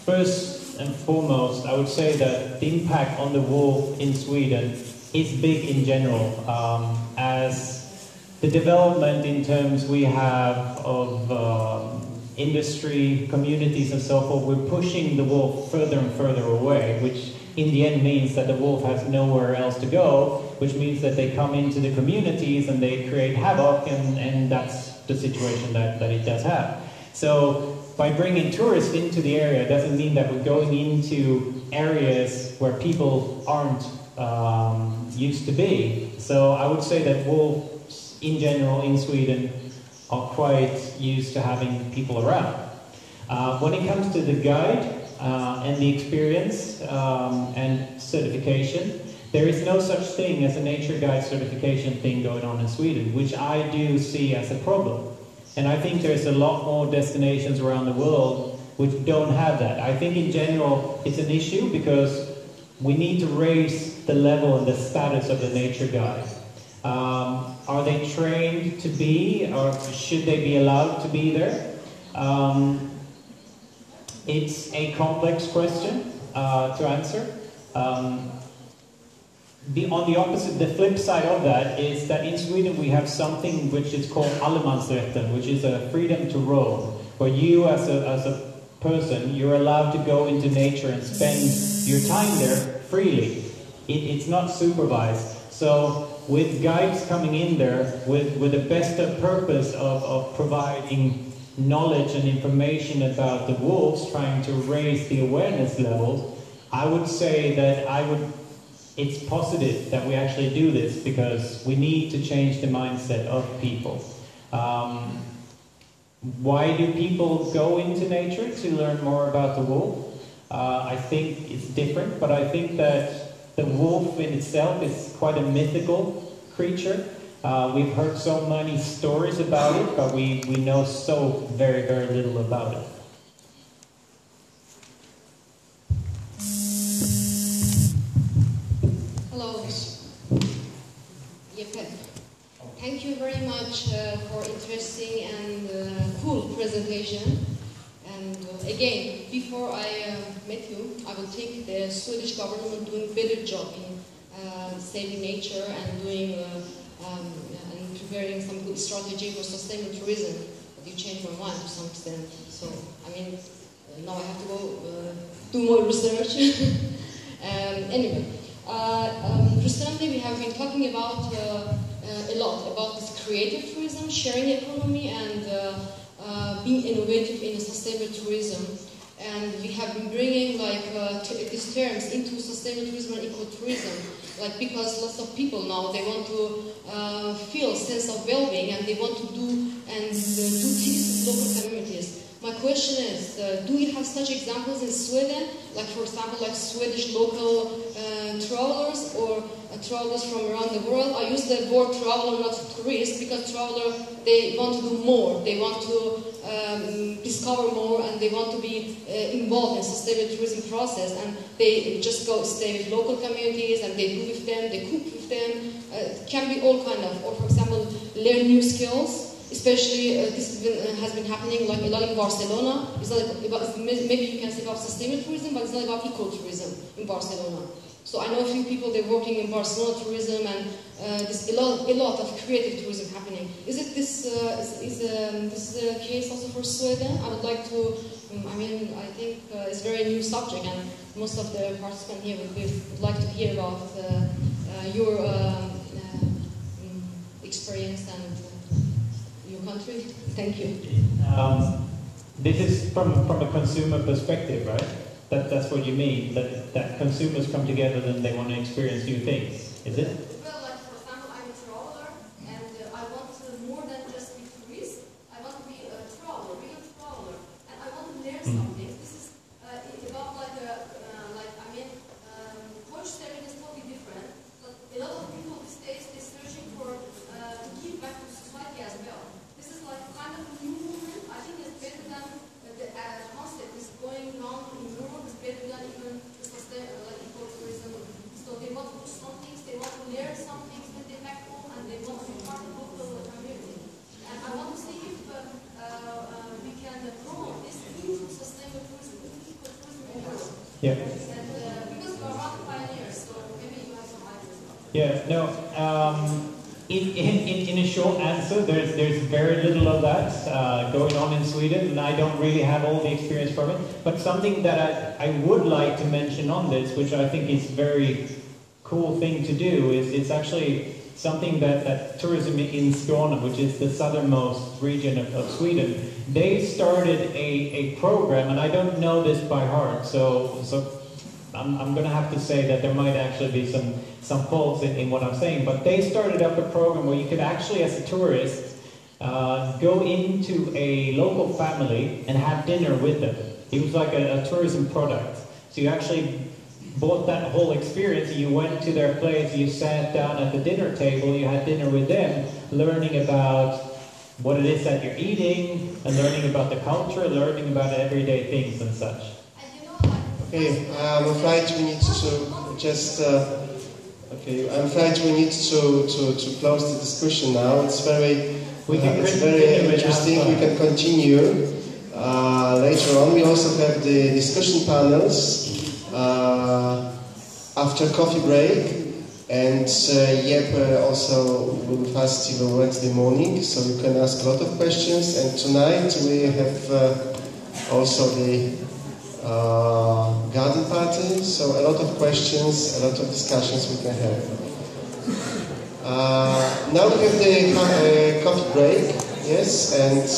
First and foremost, I would say that the impact on the wolf in Sweden is big in general, as the development in terms we have of industry, communities and so forth, we're pushing the wolf further and further away, which in the end means that the wolf has nowhere else to go, which means that they come into the communities and they create havoc, and that's the situation that it does have. So by bringing tourists into the area doesn't mean that we're going into areas where people aren't used to be. So I would say that wolves in general in Sweden are quite used to having people around. When it comes to the guide and the experience and certification, there is no such thing as a nature guide certification thing going on in Sweden, which I do see as a problem. And I think there's a lot more destinations around the world which don't have that. I think in general it's an issue because we need to raise the level and the status of the nature guide. Are they trained to be, or should they be allowed to be there? It's a complex question to answer. On the opposite, the flip side of that is that in Sweden we have something which is called allemansrätten, which is a freedom to roam, where you as a person, you're allowed to go into nature and spend your time there freely. It's not supervised. So with guides coming in there with the best purpose of providing knowledge and information about the wolves, trying to raise the awareness levels, I would say that it's positive that we actually do this because we need to change the mindset of people. Why do people go into nature? To learn more about the wolf. I think it's different, but I think that the wolf in itself is quite a mythical creature. We've heard so many stories about it, but we know so very, very little about it. Hello, Jeppe. Thank you very much for interesting and cool presentation. And again, before I met you, I would think the Swedish government doing better job in saving nature and doing and preparing some good strategy for sustainable tourism. But you changed my mind to some extent. So I mean, now I have to go do more research. Anyway, recently we have been talking about a lot about this creative tourism, sharing economy, and being innovative in sustainable tourism. And we have been bringing like these terms into sustainable tourism and ecotourism, like because lots of people now they want to feel a sense of well-being and they want to do things with local communities. My question is, do you have such examples in Sweden? Like for example, like Swedish local travelers or travelers from around the world? I use the word traveler, not tourist, because traveler, they want to do more. They want to discover more and they want to be involved in sustainable tourism process, and they just go stay with local communities and they do with them, they cook with them. It can be all kind of, or for example, learn new skills. Especially this has been happening like a lot in Barcelona. It's not about, maybe you can say about sustainable tourism, but it's not about ecotourism in Barcelona. So I know a few people they're working in Barcelona tourism, and there's a lot of creative tourism happening. Is it this the case also for Sweden? I would like to. I mean, I think it's a very new subject, and most of the participants here would like to hear about your experience and your country. Thank you. This is from a consumer perspective, right? That's what you mean, that consumers come together and they want to experience new things, is it? Well, like for example, I'm a traveler and I want to more than just be tourist. I want to be a traveler, real traveler, and I want to learn something. This is about coach sharing is totally different, but a lot of people these days they're searching for to give back to society as well. This is like kind of a new movement. I think it's better than the concept is going on in Europe. It's better than even the sustainable ecotourism. So they want to do some things, they want to learn some things with the back home, and they want to be part of the local community. And I want to see if we can promote this into sustainable tourism, into ecotourism in Europe. Yeah. And because you are one pioneers, so maybe you have some ideas about it. Yeah. No. In a short answer, there's very little of that going on in Sweden, and I don't really have all the experience from it. But something that I would like to mention on this, which I think is a very cool thing to do, is it's actually something that tourism in Skåne, which is the southernmost region of Sweden, they started a program, and I don't know this by heart, so I'm going to have to say that there might actually be some faults in what I'm saying, but they started up a program where you could actually, as a tourist, go into a local family and have dinner with them. It was like a tourism product. So you actually bought that whole experience, and you went to their place, you sat down at the dinner table, you had dinner with them, learning about what it is that you're eating, and learning about the culture, learning about everyday things and such. Okay, I'm afraid we need to just. I'm afraid we need to close the discussion now. It's very interesting. We can continue later on. We also have the discussion panels after coffee break, and Jeppe also will be fast till Wednesday morning, so you can ask a lot of questions. And tonight we have also the garden party, so a lot of questions, a lot of discussions we can have. Now we have the coffee break, yes, and